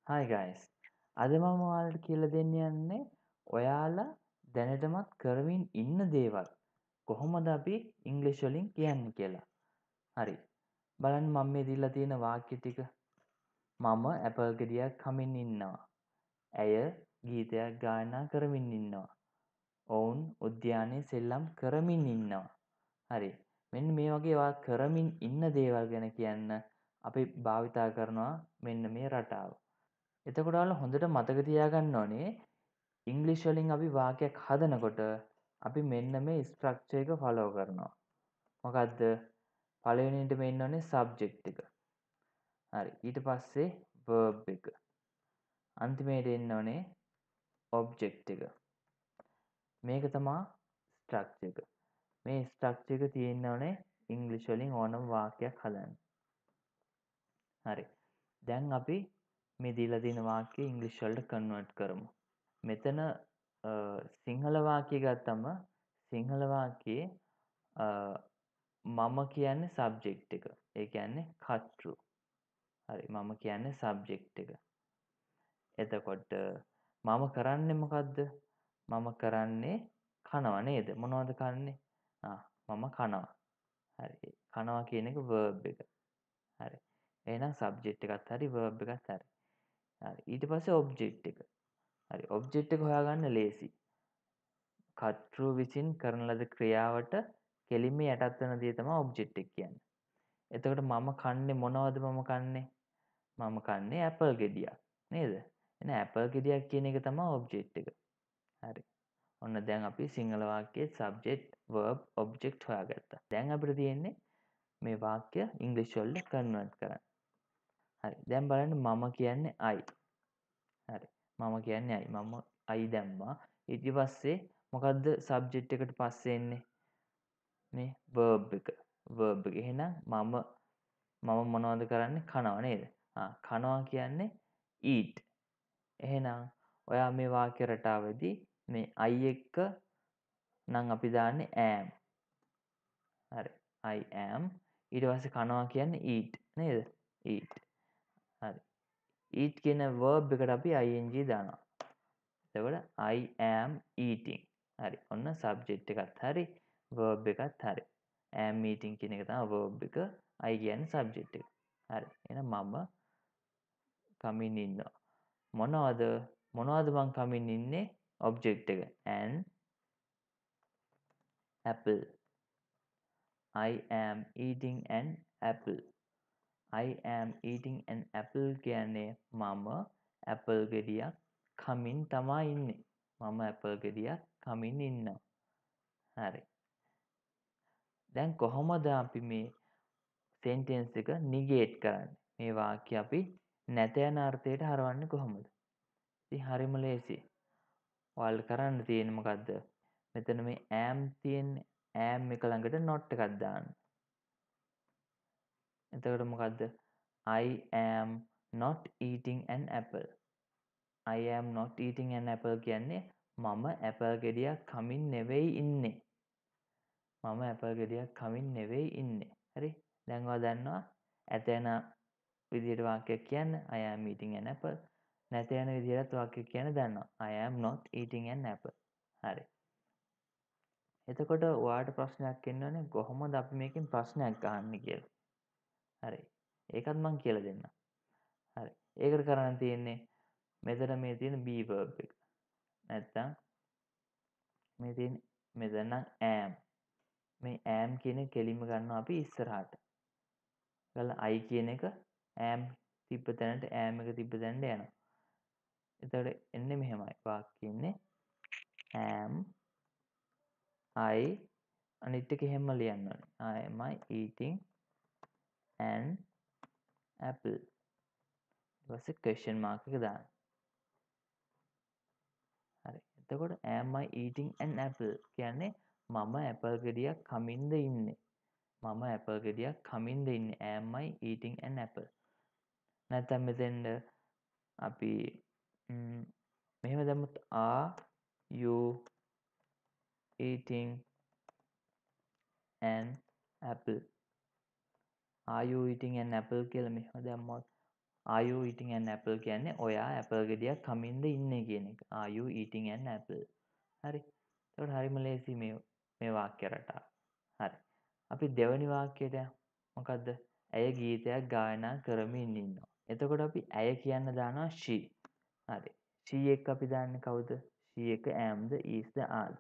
Hi guys. අද මම ඔයාලට කියලා දෙන්න යන්නේ ඔයාලා දැනටමත් කරමින් ඉන්න දේවල් කොහොමද අපි ඉංග්‍රීසි වලින් කියන්නේ කියලා. හරි. බලන්න මම මේ දීලා තියෙන වාක්‍ය ටික. මම ඇපල් ගෙඩියක් කමින් ඉන්නවා. ඇය ගීතයක් ගායනා කරමින් ඉන්නවා. ඔවුන් උද්‍යානයේ සෙල්ලම් කරමින් ඉන්නවා. හරි. මෙන්න මේ වගේ ඔයා කරමින් ඉන්න දේවල් ගැන කියන්න අපි භාවිතා කරනවා මෙන්න මේ රටාව. එතකොට ඔයාලා හොඳට මතක තියාගන්න ඕනේ ඉංග්‍රීසි වලින් අපි වාක්‍යයක් හදනකොට අපි මෙන්න මේ ස්ට්‍රක්චර් එක ෆලෝ කරනවා. මොකද්ද? පළවෙනියට මෙන්න ඕනේ සබ්ජෙක්ට් එක. හරි. ඊට පස්සේ verb එක. අන්තිමේට එන්න ඕනේ object එක. මේක තමයි ස්ට්‍රක්චර් එක. මේ ස්ට්‍රක්චර් එක තියෙන්න ඕනේ ඉංග්‍රීසි වලින් ඕනම වාක්‍යයක් හදන්න. හරි. දැන් අපි මේ දීලා තියෙන වාක්‍ය ඉංග්‍රීසි වලට කන්වර්ට් කරමු. මෙතන සිංහල වාක්‍ය ගත්තම සිංහල වාක්‍යයේ මම කියන්නේ සබ්ජෙක්ට් එක. ඒ කියන්නේ කර්තෘ. හරි මම කියන්නේ සබ්ජෙක්ට් එක. එතකොට මම කරන්නේ මොකද්ද? මම කරන්නේ කනවා නේද? මොනවද කන්නේ? මම කනවා. හරි. කනවා කියන එක verb එක. හරි. එහෙනම් සබ්ජෙක්ට් එකත් හරි verb එකත් හරි. හරි. ඊට පස්සේ object එක. හරි. object එක හොයාගන්න ලේසි. කර්තෘ විසින් කරන ලද ක්‍රියාවට කෙලින්ම යටත් වෙන දේ තමයි ඔබ්ජෙක්ට් එක කියන්නේ. එතකොට මම කන්නේ මොනවද මම කන්නේ? මම කන්නේ ඇපල් ගෙඩියක් නේද? එහෙනම් ඇපල් ගෙඩියක් කියන එක තමයි ඔබ්ජෙක්ට් එක. හරි. ඔන්න දැන් අපි සිංහල වාක්‍යයේ subject, verb, object හොයාගත්තා. දැන් අපිට තියෙන්නේ මේ වාක්‍ය ඉංග්‍රීසි වලට කන්වර්ට් කරන්න. හරි. දැන් බලන්න මම කියන්නේ I. හරි. මම කියන්නේ I. මම I දැම්මා. ඊට පස්සේ මොකද්ද සබ්ජෙක්ට් එකට පස්සේ එන්නේ? මේ verb එක. verb එක. එහෙනම් මම මොනවද කරන්නේ? කනවා නේද? කනවා කියන්නේ eat. එහෙනම් ඔයා මේ වාක්‍ය රටාවේදී මේ I එක්ක නම් අපි දාන්නේ am. හරි. I am. ඊට පස්සේ කනවා කියන්නේ eat නේද? eat. හරි. eat කියන verb එකට අපි ing දානවා. එතකොට I am eating. හරි. ඔන්න subject එකත් හරි verb එකත් හරි. am eating කියන එක තමයි verb එක. I කියන්නේ subject එක. හරි. එහෙනම් මම කමින් ඉන්නවා. මොනවද මං කමින් ඉන්නේ? object එක. an apple. I am eating an apple. I am eating an apple කියන්නේ මම apple ගෙඩියක් කමින් තමයි ඉන්නේ. මම apple ගෙඩියක් කමින් ඉන්නවා. හරි. දැන් කොහොමද අපි මේ sentence එක negate කරන්නේ? මේ වාක්‍ය අපි නැත යන අර්ථයට හරවන්නේ කොහොමද? ඉතින් හරිම ලේසියි. ඔයාලට කරන්න තියෙන්නේ මොකද්ද? මෙතන මේ am තියෙන්නේ. am එක ළඟට not එකක් දාන්න. එතකොට මොකද්ද? I am not eating an apple. I am not eating an apple කියන්නේ මම apple ගෙඩියක් කමින් නෙවෙයි ඉන්නේ. මම apple ගෙඩියක් කමින් නෙවෙයි ඉන්නේ. හරි? දැන් ඔයා දන්නවා ඇත යන විදිහට වාක්‍යයක් කියන්න I am eating an apple. නැත යන විදිහට වාක්‍යයක් කියන්න දන්නවා. I am not eating an apple. හරි. එතකොට ඔයාට ප්‍රශ්නයක් එන්න ඕනේ කොහොමද අපි මේකෙන් ප්‍රශ්නයක් අහන්නේ කියලා. හරි. ඒකත් මම කියලා දෙන්නම්. හරි. ඒකට කරන්න තියෙන්නේ මෙතන මේ තියෙන be verb එක. නැත්තම් මේ තියෙන මෙතන නම් am. මේ am කියන එක කෙලින්ම ගන්නවා අපි ඉස්සරහට. ගාලා I කියන එක am තිබ්බ තැනට am එක තිබ්බ තැනට යනවා. එතකොට එන්නේ මෙහෙමයි. වාක්‍යෙ ඉන්නේ am I අනිත් එක එහෙම ලියන්න ඕනේ. am I eating an apple. ඊට පස්සේ question mark එක දාන්න. හරි. එතකොට am I eating an apple කියන්නේ මම ඇපල් ගෙඩියක් කමින්ද ඉන්නේ. මම ඇපල් ගෙඩියක් කමින්ද ඉන්නේ. am I eating an apple. නැත්නම් මෙතෙන්ද අපි මෙහෙම දැම්මොත් are you eating an apple. Are you eating an apple කියලා මෙහෙම දැම්මොත් Are you eating an apple කියන්නේ ඔයා ඇපල් ගෙඩියක් කමින්ද ඉන්නේ කියන එක. Are you eating an apple? හරි. එතකොට හරිම ලේසි මේ වාක්‍ය රටාව. හරි. අපි දෙවැනි වාක්‍යයට යමු. මොකද්ද? ඇය ගීතයක් ගායනා කරමින් ඉන්නවා. එතකොට අපි ඇය කියන්න දානවා she. හරි. she එක අපි දාන්නේ කවුද? she එක amද isද areද?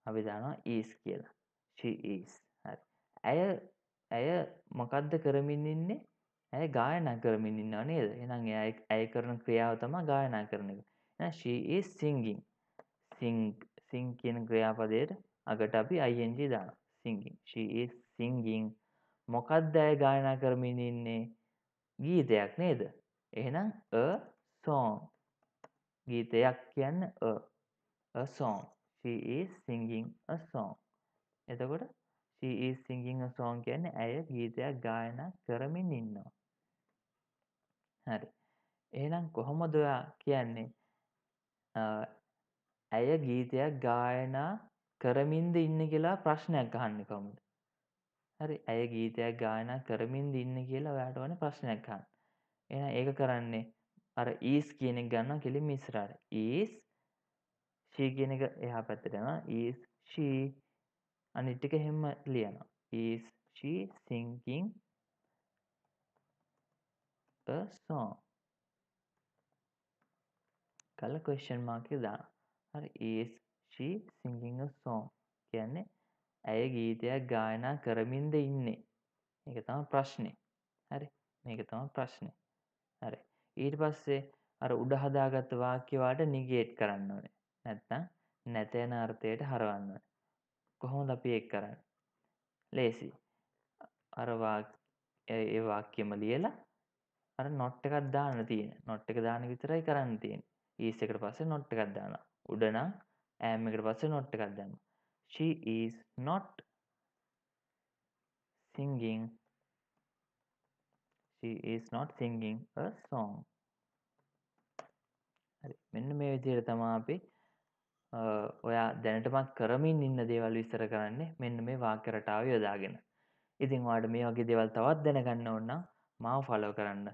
අපි දානවා is කියලා. she is. හරි. ඇය මොකද්ද කරමින් ඉන්නේ? ඇය ගායනා කරමින් ඉන්නව නේද? එහෙනම් ඇය කරන ක්‍රියාව තමයි ගායනා කරන එක. එහෙනම් she is singing. sing කියන ක්‍රියාපදයට අගට අපි ing දානවා. singing. she is singing. මොකද්ද ඇය ගායනා කරමින් ඉන්නේ? ගීතයක් නේද? එහෙනම් a song. ගීතයක් කියන්නේ a song. she is singing a song. එතකොට she is singing a song කියන්නේ ඇය ගීතයක් ගායනා කරමින් ඉන්නවා. හරි. එහෙනම් කොහොමද ඔයා කියන්නේ ඇය ගීතයක් ගායනා කරමින්ද ඉන්නේ කියලා ප්‍රශ්නයක් අහන්නේ කොහොමද? හරි. ඇය ගීතයක් ගායනා කරමින්ද ඉන්නේ කියලා ඔයාට ඕනේ ප්‍රශ්නයක් අහන්න. එහෙනම් ඒක කරන්නේ අර is කියන එක ගන්නවා කෙලින්ම ඉස්සරහට. is she කියන එක එහා පැත්තට යනවා. is she අනිත් ටික හැම ලියනවා. is she singing a song? කල question mark එක දානවා. හරි. is she singing a song කියන්නේ ඇය ගීතයක් ගායනා කරමින්ද ඉන්නේ? මේක තමයි ප්‍රශ්නේ. හරි. මේක තමයි ප්‍රශ්නේ. හරි. ඊට පස්සේ අර උඩ හදාගත්ත වාක්‍ය වලට නිගේට් කරන්න ඕනේ. නැත්නම් නැත යන අර්ථයට හරවන්න ඕනේ. කොහොමද අපි ඒක කරන්නේ? ලේසි. අර ඒ වාක්‍යෙම ලියලා අර not එකක් දාන්න තියෙන්නේ. not එක දාන්න විතරයි කරන්න තියෙන්නේ. is එකට පස්සේ not එකක් දානවා. උඩ නම් am එකට පස්සේ not එකක් දානවා. she is not singing a song. හරි. මෙන්න මේ විදිහට තමයි අපි ඔයා දැනටමත් කරමින් ඉන්න දේවල් විස්තර කරන්නේ මෙන්න මේ වාක්‍ය රටාව යොදාගෙන. ඉතින් ඔයාලට මේ වගේ දේවල් තවත් දැනගන්න ඕන නම් මාව ෆලෝ කරන්න.